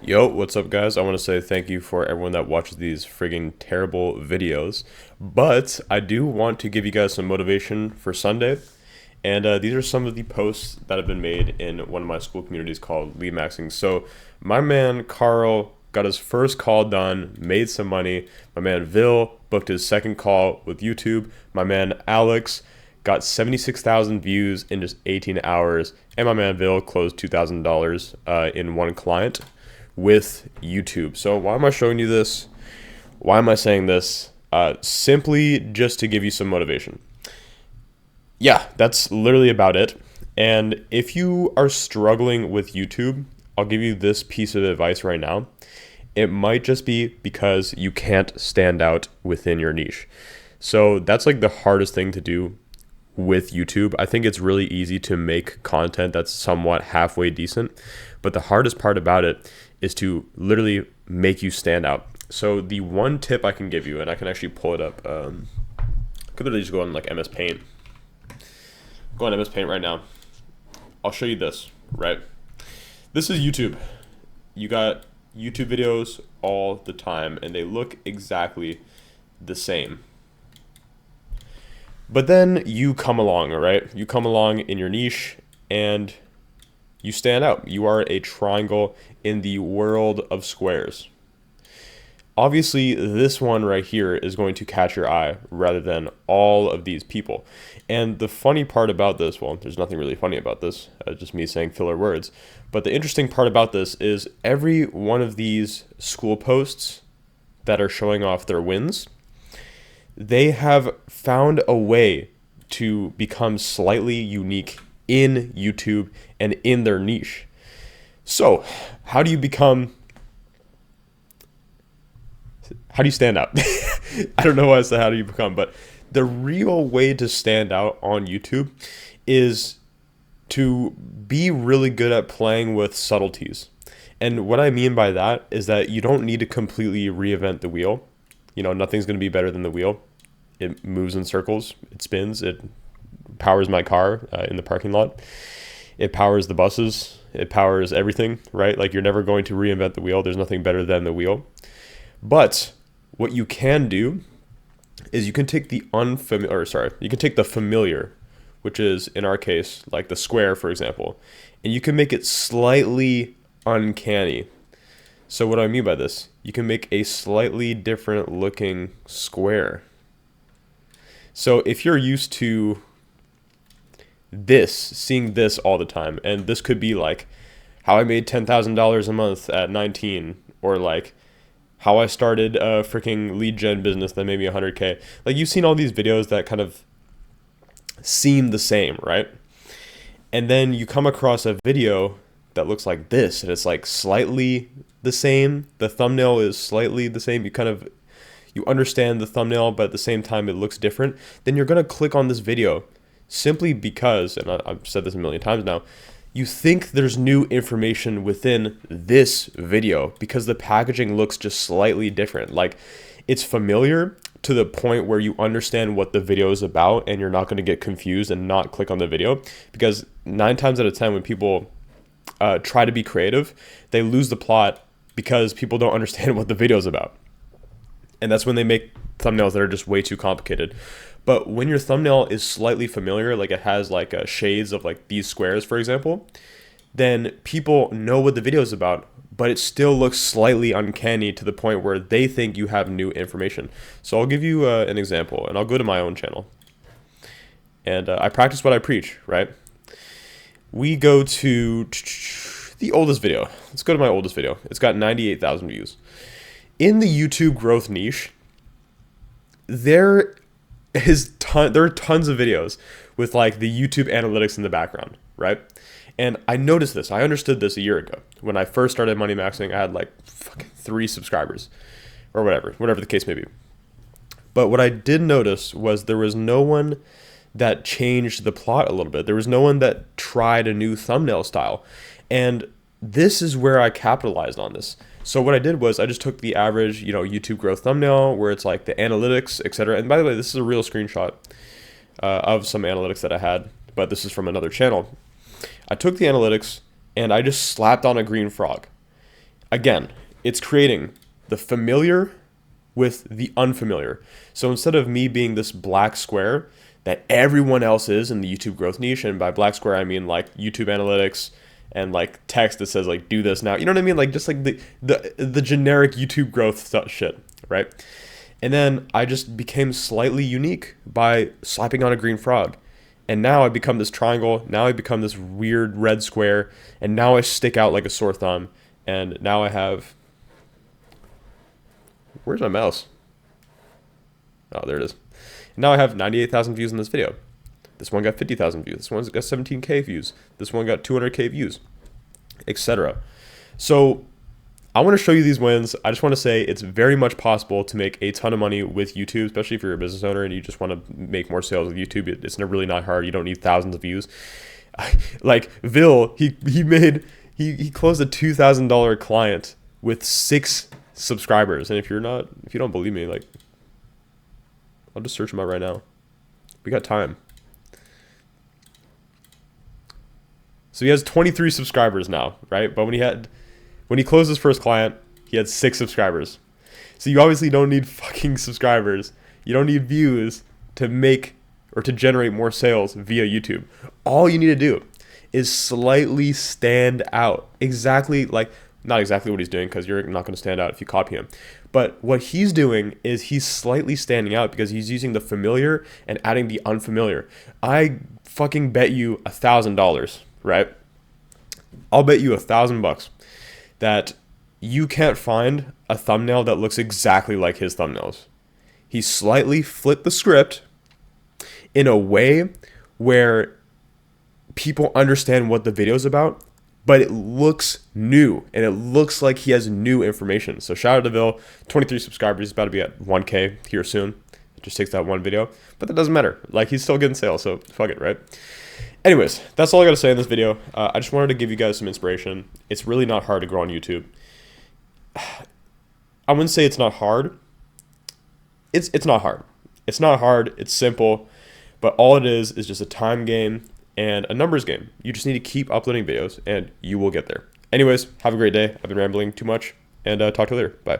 Yo, what's up, guys? I want to say thank you for everyone that watches these friggin' terrible videos. But I do want to give you guys some motivation for Sunday. And these are some of the posts that have been made in one of my school communities called Lead Maxing. So, my man Carl got his first call done, made some money. My man Vil booked his second call with YouTube. My man Alex got 76,000 views in just 18 hours. And my man Vil closed $2,000 in one client with YouTube. So why am I showing you this? Why am I saying this? Simply just to give you some motivation. Yeah, that's literally about it. And if you are struggling with YouTube, I'll give you this piece of advice right now. It might just be because you can't stand out within your niche. So that's like the hardest thing to do with YouTube. I think it's really easy to make content that's somewhat halfway decent, but the hardest part about it is to literally make you stand out. So the one tip I can give you, and I can actually pull it up, I could literally just go on like MS Paint. Go on MS Paint right now. I'll show you this, right? This is YouTube. You got YouTube videos all the time, and they look exactly the same. But then you come along, all right? You come along in your niche, and you stand out. You are a triangle in the world of squares. Obviously, this one right here is going to catch your eye rather than all of these people. And the funny part about this, well, there's nothing really funny about this, just me saying filler words. But the interesting part about this is every one of these school posts that are showing off their wins, they have found a way to become slightly unique in YouTube and in their niche. So, how do you stand out? I don't know why I said how do you become, but the real way to stand out on YouTube is to be really good at playing with subtleties. And what I mean by that is that you don't need to completely reinvent the wheel. You know, nothing's going to be better than the wheel. It moves in circles, it spins, it powers my car in the parking lot. It powers the buses, it powers everything, right? Like, you're never going to reinvent the wheel. There's nothing better than the wheel. But what you can do is you can take the familiar, which is in our case like the square, for example, and you can make it slightly uncanny. So what do I mean by this? You can make a slightly different looking square. So if you're used to seeing this all the time, and this could be like how I made $10,000 a month at 19, or like how I started a freaking lead gen business that made me 100K. Like, you've seen all these videos that kind of seem the same, right? And then you come across a video that looks like this, and it's like slightly the same. The thumbnail is slightly the same. You understand the thumbnail, but at the same time it looks different. Then you're gonna click on this video simply because, and I've said this a million times now, you think there's new information within this video because the packaging looks just slightly different. Like, it's familiar to the point where you understand what the video is about, and you're not going to get confused and not click on the video, because 9 times out of 10 when people try to be creative, they lose the plot because people don't understand what the video is about. And that's when they make thumbnails that are just way too complicated. But when your thumbnail is slightly familiar, like it has like shades of like these squares, for example, then people know what the video is about, but it still looks slightly uncanny to the point where they think you have new information. So I'll give you an example, and I'll go to my own channel. And I practice what I preach, right? We go to the oldest video. Let's go to my oldest video. It's got 98,000 views. In the YouTube growth niche, there are tons of videos with like the YouTube analytics in the background, right? And I noticed this. I understood this a year ago. When I first started money maxing, I had like fucking 3 subscribers or whatever the case may be. But what I did notice was there was no one that changed the plot a little bit. There was no one that tried a new thumbnail style. And this is where I capitalized on this. So what I did was I just took the average, YouTube growth thumbnail where it's like the analytics, etc. And by the way, this is a real screenshot of some analytics that I had, but this is from another channel. I took the analytics and I just slapped on a green frog. Again, it's creating the familiar with the unfamiliar. So instead of me being this black square that everyone else is in the YouTube growth niche, and by black square I mean like YouTube analytics and like text that says like do this now. You know what I mean? Like just like the generic YouTube growth stuff shit, right? And then I just became slightly unique by slapping on a green frog. And now I become this triangle. Now I become this weird red square. And now I stick out like a sore thumb. And now I have... Where's my mouse? Oh, there it is. Now I have 98,000 views in this video. This one got 50,000 views. This one's got 17K views. This one got 200K views, etc. So I want to show you these wins. I just want to say it's very much possible to make a ton of money with YouTube, especially if you're a business owner and you just want to make more sales with YouTube. It's really not hard. You don't need thousands of views. Like Vil, he closed a $2,000 client with 6 subscribers. And if you don't believe me, like, I'll just search him out right now. We got time. So he has 23 subscribers now, right? But when he closed his first client, he had 6 subscribers. So you obviously don't need fucking subscribers. You don't need views to make or to generate more sales via YouTube. All you need to do is slightly stand out. Not exactly what he's doing, because you're not going to stand out if you copy him. But what he's doing is he's slightly standing out because he's using the familiar and adding the unfamiliar. I fucking bet you $1,000, right? I'll bet you $1,000 that you can't find a thumbnail that looks exactly like his thumbnails. He slightly flipped the script in a way where people understand what the video is about, but it looks new and it looks like he has new information. So shout out to Vil, 23 subscribers. He's about to be at 1K here soon. It just takes that one video, but that doesn't matter. Like, he's still getting sales, so fuck it, right? Anyways, that's all I got to say in this video. I just wanted to give you guys some inspiration. It's really not hard to grow on YouTube. I wouldn't say it's not hard. It's not hard. It's not hard. It's simple. But all it is just a time game and a numbers game. You just need to keep uploading videos and you will get there. Anyways, have a great day. I've been rambling too much, and talk to you later. Bye.